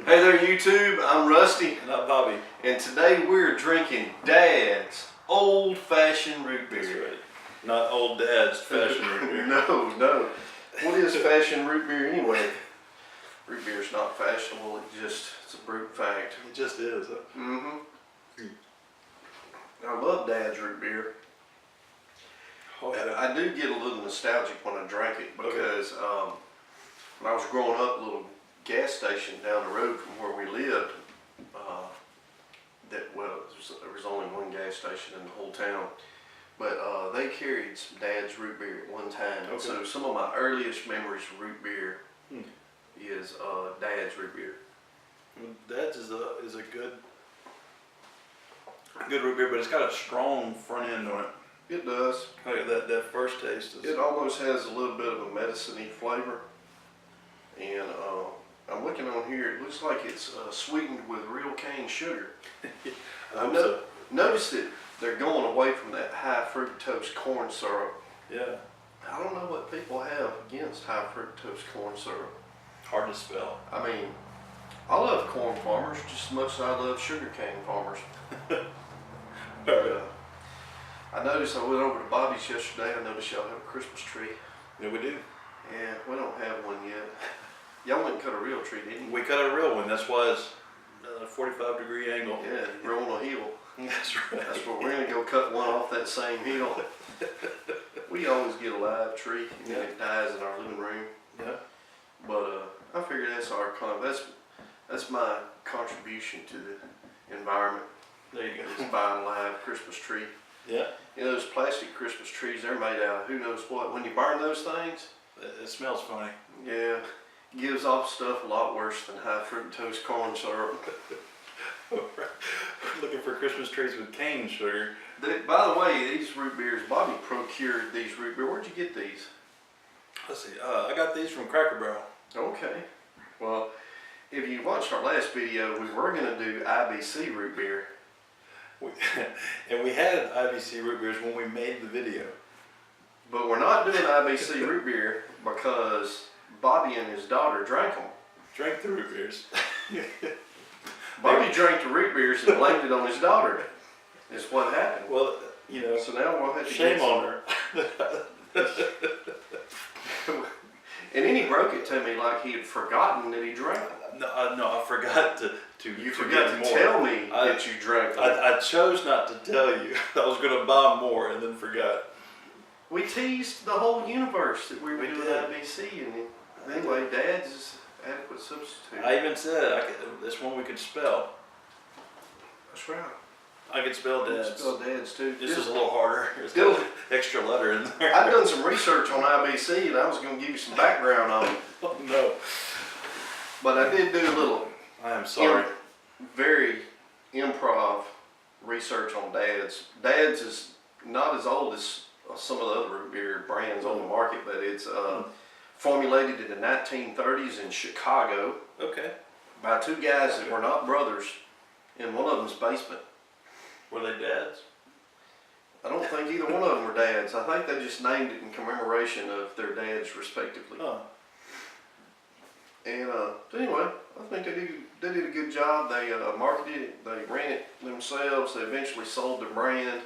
Hey there YouTube, I'm Rusty. And I'm Bobby. And today we're drinking Dad's old-fashioned root beer. That's right. Not old Dad's fashion root beer. No. What is fashion root beer anyway? Root beer's not fashionable, it's a brute fact. It just is. I love Dad's root beer. Oh, yeah. I do get a little nostalgic when I drink it because when I was growing up, a little gas station down the road from where we lived, there was only one gas station in the whole town, but they carried some Dad's root beer at one time. And so some of my earliest memories of root beer is Dad's root beer. Dad's is a good root beer, but it's got a strong front end on it. It does. Like that first taste is. It almost has a little bit of a medicine-y flavor. And I'm looking on here, it looks like it's sweetened with real cane sugar. I noticed that they're going away from that high fructose corn syrup. Yeah. I don't know what people have against high fructose corn syrup. Hard to spell. I mean, I love corn farmers just as much as I love sugarcane farmers. I noticed I went over to Bobby's yesterday. I noticed y'all have a Christmas tree. Yeah, we do. Yeah, we don't have one yet. Y'all went and cut a real tree, didn't you? We cut a real one. That's why it's a 45-degree angle. Yeah, you're on a hill. That's right. That's where we're gonna go cut one off that same hill. We always get a live tree and then it dies in our living room. Yeah. But I figured that's that's my contribution to the environment. There you go. Just buy a live Christmas tree. Yeah. You know those plastic Christmas trees, they're made out of who knows what. When you burn those things, It smells funny. yeah, it gives off stuff a lot worse than high fructose corn syrup. Looking for Christmas trees with cane sugar. By the way, these root beers, Bobby procured these root beer. Where'd you get these? Let's see. I got these from Cracker Barrel. Okay. Well, if you watched our last video, we were going to do IBC root beer. And we had IBC root beers when we made the video. But we're not doing IBC root beer because Bobby and his daughter drank them. Drank the root beers. Bobby drank the root beers and blamed it on his daughter. Is what happened. Well, you know. So now we'll have to shame on her. And then he broke it to me like he had forgotten that he drank them. No, I forgot to. You forgot to tell me that you drank them. I chose not to tell you. I was going to buy more and then forgot. We teased the whole universe that we were doing IBC, and anyway, Dad's is adequate substitute. I even said this one we could spell. That's right. I could spell Dad's. Spell Dad's too. This is a little harder. There's got an extra letter in there. I've done some research on IBC, and I was going to give you some background on it. Oh, no. But I did do a little. I am sorry. Very improv research on Dad's. Dad's is not as old as some of the other root beer brands on the market, but it's formulated in the 1930s in Chicago. Okay. By two guys that were not brothers in one of them's basement. Were they dads? I don't think either one of them were dads. I think they just named it in commemoration of their dads respectively. Huh. And anyway, I think they did a good job. They marketed it, they ran it themselves, they eventually sold their brand,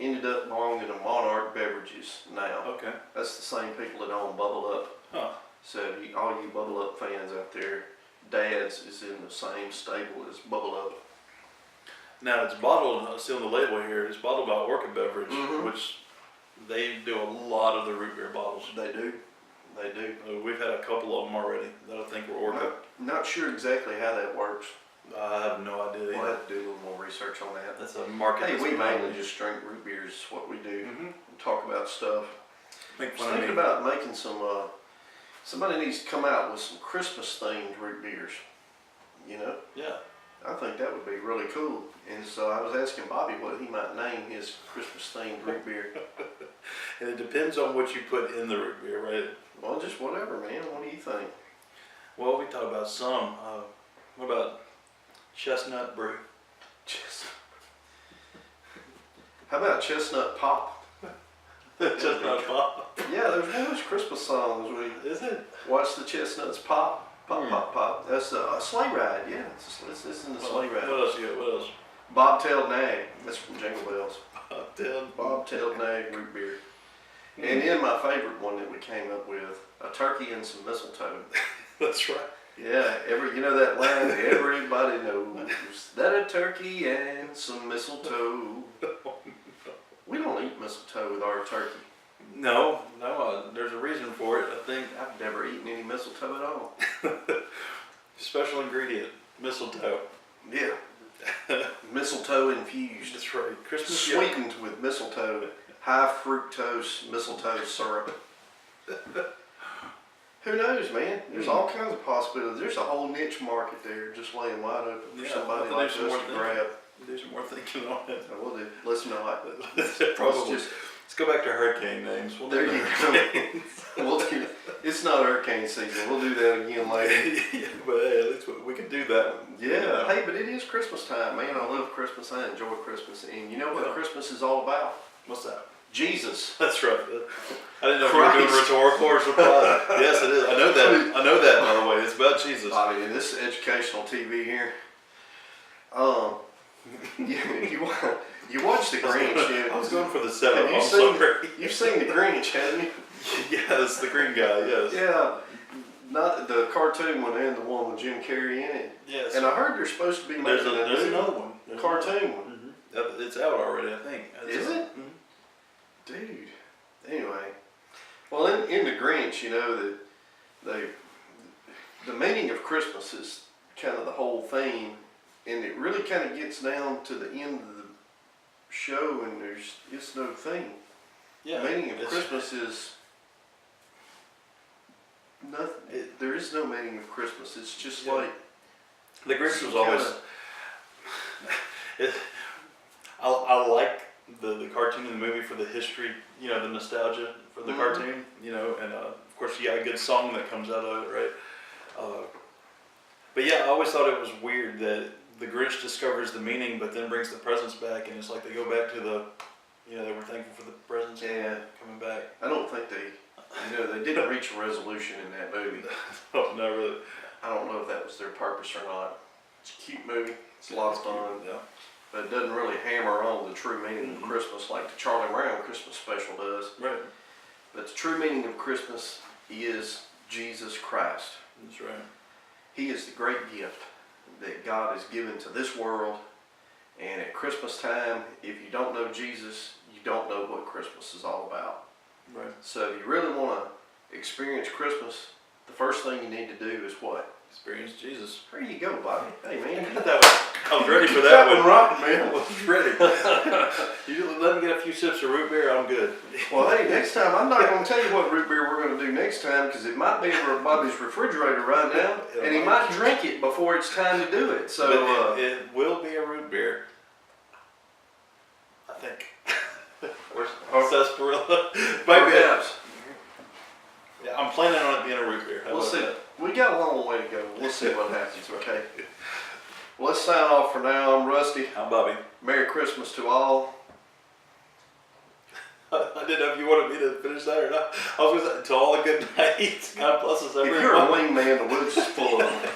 ended up belonging to Monarch Beverages now. Okay. That's the same people that own Bubble Up. Huh. So all you Bubble Up fans out there, Dad's is in the same stable as Bubble Up. Now it's bottled, I see on the label here, it's bottled by Orchid Beverage, which they do a lot of the root beer bottles. They do. They do. We've had a couple of them already that I think were Orchid. Not sure exactly how that works. I have no idea either. We'll have to do a little more research on that. That's a market. Hey, we mainly just drink root beers, is what we do. And talk about stuff. Make I was fun of thinking me. about making some, somebody needs to come out with some Christmas themed root beers. You know? Yeah. I think that would be really cool. And so I was asking Bobby what he might name his Christmas themed root beer. And it depends on what you put in the root beer, right? Well, just whatever, man. What do you think? Well, we talked about some. What about chestnut brew? How about chestnut pop? Chestnut pop. Yeah, there's one of those Christmas songs where Is it? watch the chestnuts pop. Pop, pop, pop. That's a sleigh ride. Yeah, it's in the sleigh ride. What else you got? What else? Bobtailed nag. That's from Jingle Bells. Bobtailed. Bobtailed nag root beer. And then my favorite one that we came up with, a turkey and some mistletoe. That's right. Yeah, you know that line, everybody knows that a turkey and some mistletoe. We don't eat mistletoe with our turkey. No, there's a reason for it. I think I've never eaten any mistletoe at all. special ingredient, mistletoe. Yeah. Mistletoe infused. That's right. Christmas Sweetened with mistletoe, high fructose mistletoe syrup. Who knows, man? There's all kinds of possibilities. There's a whole niche market there just laying wide open for somebody like us to grab. Do some more thinking on it. We'll do. Let's not. Probably. Let's go back to hurricane names. There you go. It's not hurricane season. We'll do that again later. Yeah, but hey, at least we can do that. Yeah. Hey, but it is Christmas time, man. I love Christmas. I enjoy Christmas. And you know what Christmas is all about? What's that? Jesus. That's right. I didn't know if you were doing rhetorical or reply. Yes, it is. I know that. I know that, by the way. It's about Jesus. Bobby, this is educational TV here. You watch the Grinch. Yeah. I was going for the setup. You've seen the Grinch, haven't you? Yes, the green guy. Yes. Yeah. Not the cartoon one and the one with Jim Carrey in it. Yes. And I heard there's supposed to be there's another one. Cartoon one. Mm-hmm. It's out already, I think. Is it? Mm-hmm. Dude. Anyway. Well, in the Grinch, you know, the meaning of Christmas is kind of the whole theme. And it really kind of gets down to the end of the show, and it's no theme. Yeah. The meaning of Christmas is nothing. There is no meaning of Christmas. It's just like the Grinch was always. I like the cartoon and the movie for the history, you know, the nostalgia for the cartoon, you know, and of course you got a good song that comes out of it, right? But yeah, I always thought it was weird that the Grinch discovers the meaning, but then brings the presents back, and it's like they go back to the, you know, they were thankful for the presents coming back. I don't think they didn't reach a resolution in that movie. Oh, no, really. I don't know if that was their purpose or not. It's a cute movie. It's a lot of fun. Yeah. But it doesn't really hammer on the true meaning of Christmas like the Charlie Brown Christmas special does. Right. But the true meaning of Christmas is Jesus Christ. That's right. He is the great gift that God has given to this world. And at Christmas time, if you don't know Jesus, you don't know what Christmas is all about. Right. So if you really want to experience Christmas, the first thing you need to do is what? Experience Jesus. There you go, Bobby. Hey, man. I was ready for that one. Right, man. I was ready. You let me get a few sips of root beer, I'm good. Well, hey, next time, I'm not going to tell you what root beer we're going to do next time, because it might be in Bobby's refrigerator right now, and he might drink it before it's time to do it. So it will be a root beer. I think. Where's sarsaparilla? perhaps. Yeah, I'm planning on it being a root beer. We'll see. We got a long way to go. We'll see what happens, okay? Well, let's sign off for now. I'm Rusty. I'm Bobby. Merry Christmas to all. I didn't know if you wanted me to finish that or not. I was going to say, to all a good night. God bless us, everyone. If you're a wingman, the woods is full of them.